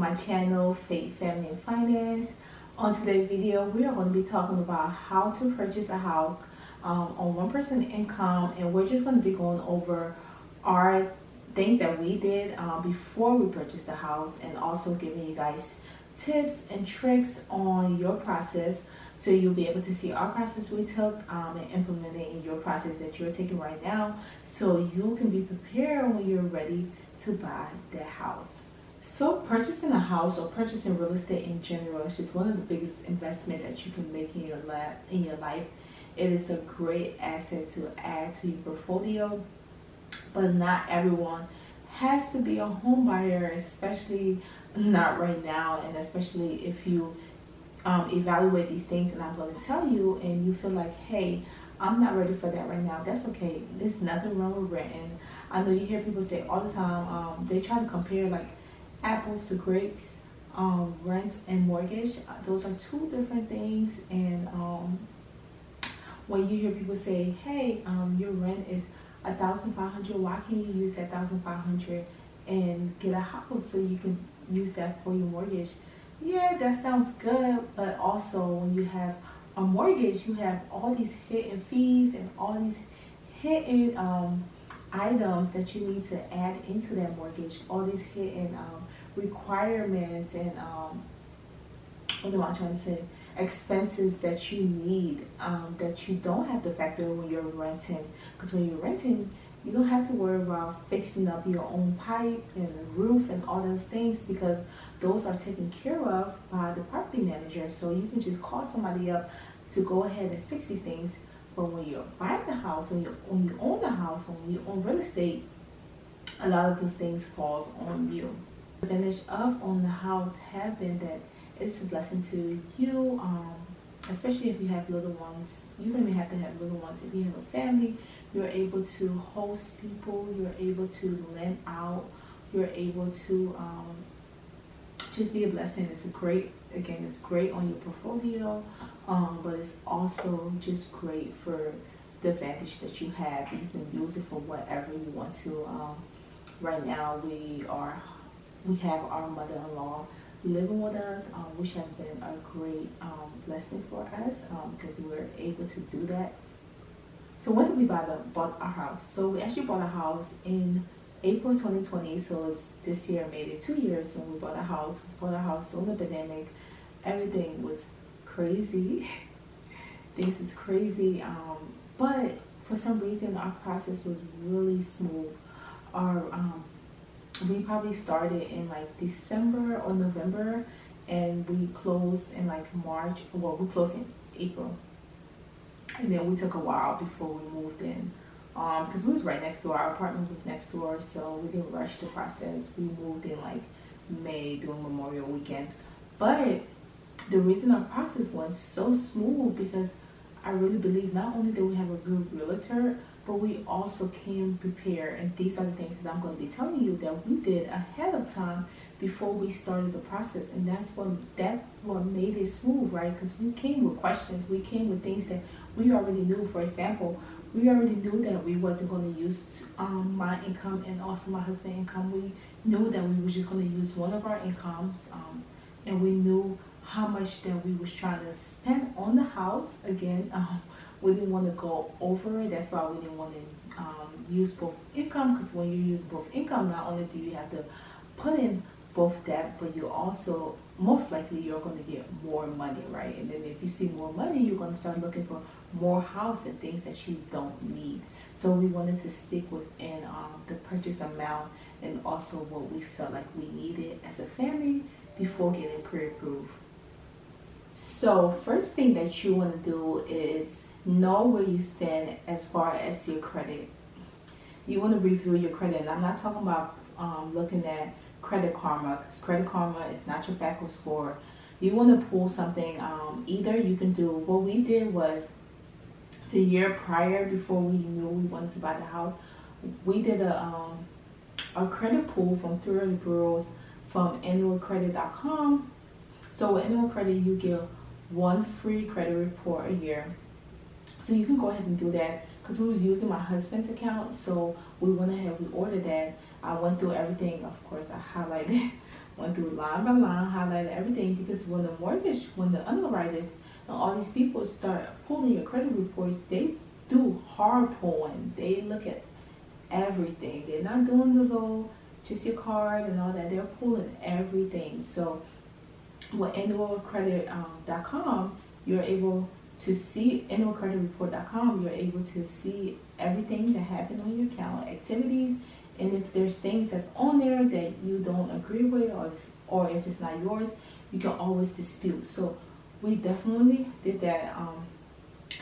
my channel, Faith, Family, and Finance. On today's video, we are going to be talking about how to purchase a house on 1% income, and we're just going to be going over our things that we did before we purchased the house, and also giving you guys tips and tricks on your process, so you'll be able to see our process we took and implement it in your process that you're taking right now, so you can be prepared when you're ready to buy the house. So purchasing a house or purchasing real estate in general is just one of the biggest investment that you can make in your life. It is a great asset to add to your portfolio, but not everyone has to be a home buyer, especially not right now, and especially if you evaluate these things and I'm going to tell you and you feel like, hey, I'm not ready for that right now. That's okay. There's nothing wrong with renting. I know you hear people say all the time, they try to compare like apples to grapes, rent and mortgage. Those are two different things. And when you hear people say, hey, your rent is $1,500, why can you use that $1,500 and get a house so you can use that for your mortgage? Yeah, that sounds good, but also when you have a mortgage, you have all these hidden fees and all these hidden items that you need to add into that mortgage, all these hidden requirements and what am I trying to say, expenses that you need that you don't have to factor when you're renting. Because when you're renting, you don't have to worry about fixing up your own pipe and roof and all those things, because those are taken care of by the property manager. So you can just call somebody up to go ahead and fix these things. But when you're buying the house, when you own the house, when you own real estate, a lot of those things falls on you. The advantage of owning the house have been that it's a blessing to you, especially if you have little ones. You don't even have to have little ones. If you have a family, you're able to host people, you're able to lend out, you're able to just be a blessing. It's a great, again, it's great on your portfolio, but it's also just great for the advantage that you have. You can use it for whatever you want to. Right now we have our mother-in-law living with us, which has been a great blessing for us, because we're able to do that. So when did we bought our house? So we actually bought a house in April 2020. So it's this year made it 2 years since we bought a house. We bought a house during the pandemic. Everything was crazy. Things is crazy. But for some reason our process was really smooth. We probably started in like December or November, and we closed in like March. Well, we closed in April, and then we took a while before we moved in, because we was right next door. Our apartment was next door, so we didn't rush the process. We moved in like May during Memorial Weekend. But the reason our process went so smooth, because I really believe not only did we have a good realtor, but we also came prepared. And these are the things that I'm going to be telling you that we did ahead of time before we started the process. And that's what made it smooth, right? Because we came with questions. We came with things that we already knew. For example, we already knew that we wasn't going to use my income and also my husband's income. We knew that we were just going to use one of our incomes, and we knew how much that we was trying to spend on the house. Again, we didn't want to go over it. That's why we didn't want to use both income, because when you use both income, not only do you have to put in both that, but you also, most likely, you're going to get more money, right? And then if you see more money, you're going to start looking for more house and things that you don't need. So we wanted to stick within the purchase amount and also what we felt like we needed as a family before getting pre-approved. So first thing that you want to do is know where you stand as far as your credit. You want to review your credit, and I'm not talking about looking at Credit Karma, because Credit Karma is not your FICO score. You want to pull something. Either you can do what we did was the year prior, before we knew we wanted to buy the house, we did a credit pull from 3 bureaus from annualcredit.com. So with annual credit, you get one free credit report a year. So you can go ahead and do that, because we was using my husband's account, so we went ahead, we ordered that. I went through everything. Of course, I highlighted went through line by line, highlighted everything, because when the underwriters and all these people start pulling your credit reports, they do hard pulling. They look at everything. They're not doing the little, just your card and all that. They're pulling everything. So with annualcredit.com, you're able to see annualcreditreport.com. You're able to see everything that happened on your account, activities, and if there's things that's on there that you don't agree with, or if it's not yours, you can always dispute. So we definitely did that.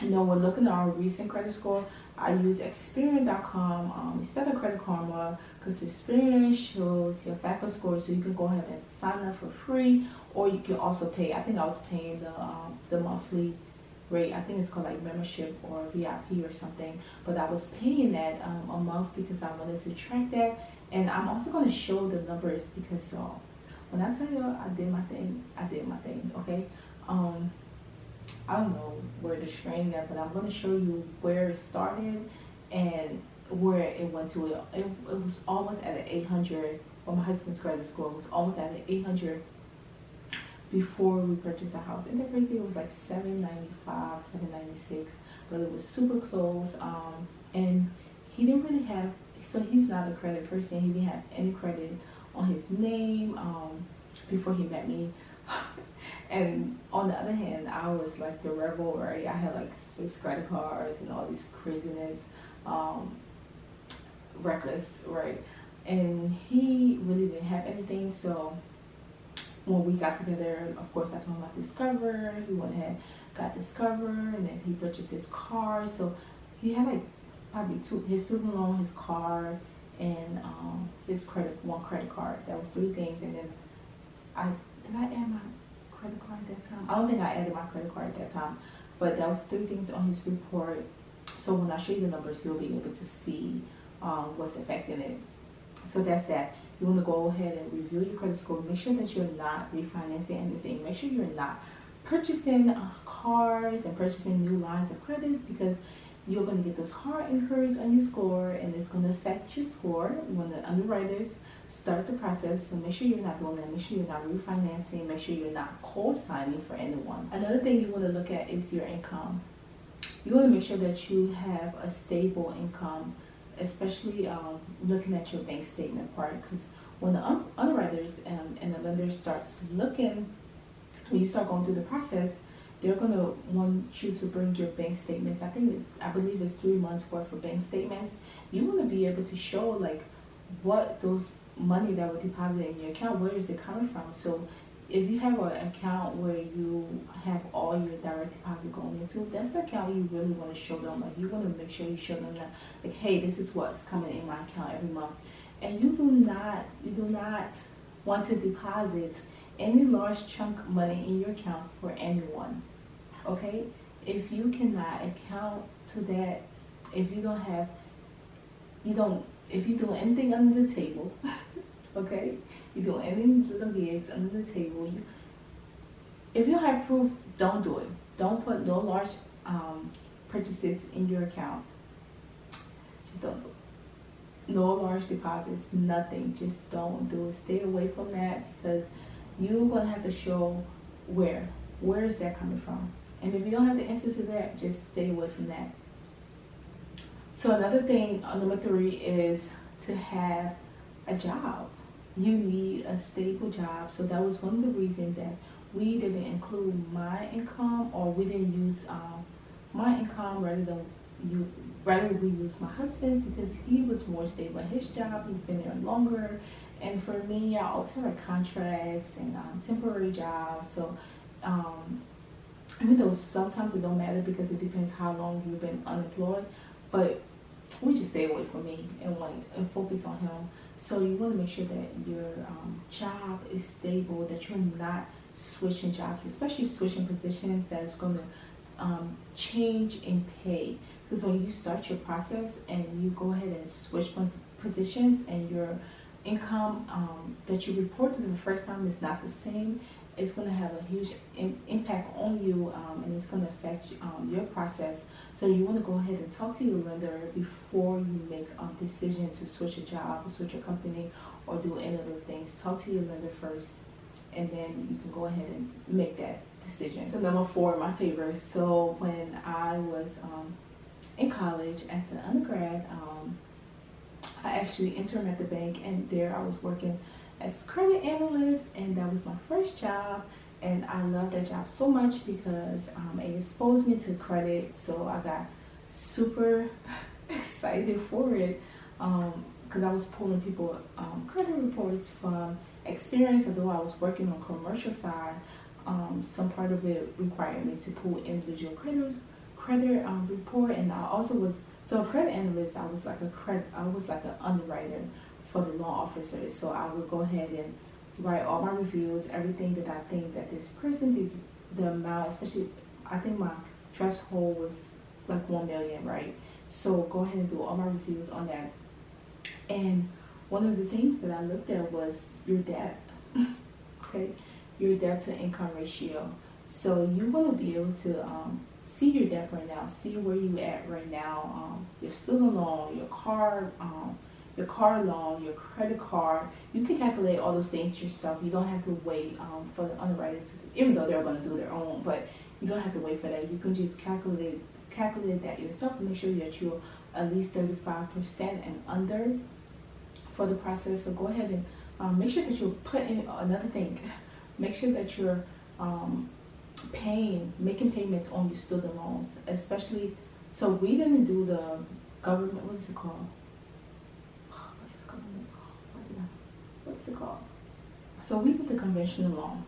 I know we're looking at our recent credit score. I use Experian.com instead of Credit Karma, because Experian shows your FICO score, so you can go ahead and sign up for free, or you can also pay. I think I was paying the monthly rate. I think it's called like membership or VIP or something, but I was paying that a month because I wanted to track that. And I'm also going to show the numbers, because y'all, when I tell y'all I did my thing, okay? I don't know where to strain that, but I'm going to show you where it started and where it went to. It was almost at an 800. Well, my husband's credit score was almost at an 800 before we purchased the house. And the first day it was like 795, 796, but it was super close. And he didn't really have, so he's not a credit person. He didn't have any credit on his name before he met me. And on the other hand, I was like the rebel, right? I had like 6 credit cards and all this craziness, reckless, right? And he really didn't have anything. So when we got together, of course, I told him about Discover. He went ahead, got Discover, and then he purchased his car. So he had like probably his student loan, his car, and his one credit card. That was 3 things. And then did I add my credit card at that time? I don't think I added my credit card at that time, but that was 3 things on his report. So when I show you the numbers, you'll be able to see what's affecting it. So that's that. You want to go ahead and review your credit score. Make sure that you're not refinancing anything. Make sure you're not purchasing cars and purchasing new lines of credits, because you're going to get those hard inquiries on your score, and it's going to affect your score when the underwriters start the process. So make sure you're not doing that. Make sure you're not refinancing. Make sure you're not co-signing for anyone. Another thing you want to look at is your income. You want to make sure that you have a stable income, especially looking at your bank statement part, because when the underwriters and the lenders starts looking, when you start going through the process, they're going to want you to bring your bank statements. I believe it's 3 months worth of bank statements. You want to be able to show like what those money that were deposited in your account, where is it coming from? So if you have an account where you have all your direct deposit going into, that's the account you really want to show them. Like, you want to make sure you show them that, like, hey, this is what's coming in my account every month. And you do not want to deposit any large chunk of money in your account for anyone. Okay? If you cannot account to that, if you do anything under the table, okay? You do any little gigs under the table. If you don't have proof, don't do it. Don't put no large purchases in your account. Just don't do it. No large deposits, nothing. Just don't do it. Stay away from that, because you're going to have to show where is that coming from. And if you don't have the answers to that, just stay away from that. So another thing, number 3, is to have a job. You need a stable job. So that was one of the reasons that we didn't include my income, or we didn't use my income rather we used my husband's, because he was more stable at his job. He's been there longer. And for me, I always had like contracts and temporary jobs. So even though sometimes it don't matter, because it depends how long you've been unemployed, but we just stay away from me and focus on him. So you want to make sure that your job is stable, that you're not switching jobs, especially switching positions that is going to change in pay. Because when you start your process and you go ahead and switch positions, and your income that you reported the first time is not the same, it's going to have a huge impact on you, and it's going to affect your process. So you want to go ahead and talk to your lender before you make a decision to switch a job, or switch a company, or do any of those things. Talk to your lender first, and then you can go ahead and make that decision. So number 4, my favorite. So when I was in college as an undergrad, I actually interned at the bank, and there I was working as credit analyst, and that was my first job. And I loved that job so much because it exposed me to credit, so I got super excited for it because I was pulling people credit reports from experience. Although I was working on commercial side, some part of it required me to pull individual credit report, and I also was a credit analyst. I was like an underwriter for the loan officers. So I would go ahead and write all my reviews, everything that I think that this person is, the amount, especially I think my threshold was like 1 million, right? So go ahead and do all my reviews on that. And one of the things that I looked at was your debt. Okay, your debt to income ratio. So you want to be able to see your debt right now, see where you at right now, your student loan, your car loan, your credit card. You can calculate all those things yourself. You don't have to wait for the underwriter to, even though they're going to do their own, but you don't have to wait for that. You can just calculate that yourself and make sure that you're at least 35% and under for the process. So go ahead and make sure that you're putting another thing. Make sure that you're making payments on your student loans, especially. So we didn't do the government. What is it called? What's it called? So we did the conventional loan.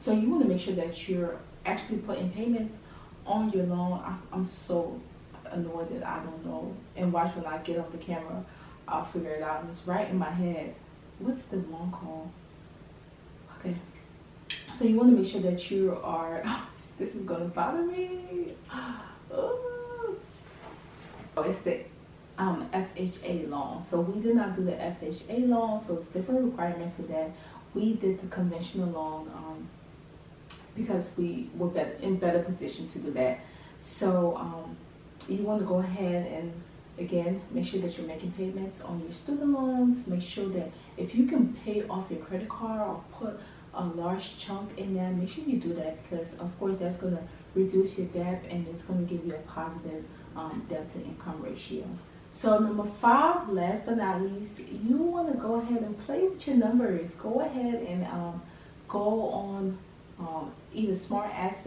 So you want to make sure that you're actually putting payments on your loan. I'm so annoyed that I don't know. And watch, when I get off the camera, I'll figure it out. And it's right in my head. What's the loan called? Okay. So you want to make sure that you are, this is going to bother me. Oh, it's the FHA loan. So we did not do the FHA loan, so it's different requirements for that. We did the conventional loan because we were in better position to do that. So you want to go ahead and again make sure that you're making payments on your student loans. Make sure that if you can pay off your credit card or put a large chunk in that, make sure you do that, because of course that's going to reduce your debt and it's going to give you a positive debt to income ratio. So number 5, last but not least, you want to go ahead and play with your numbers. Go ahead and go on either smart assets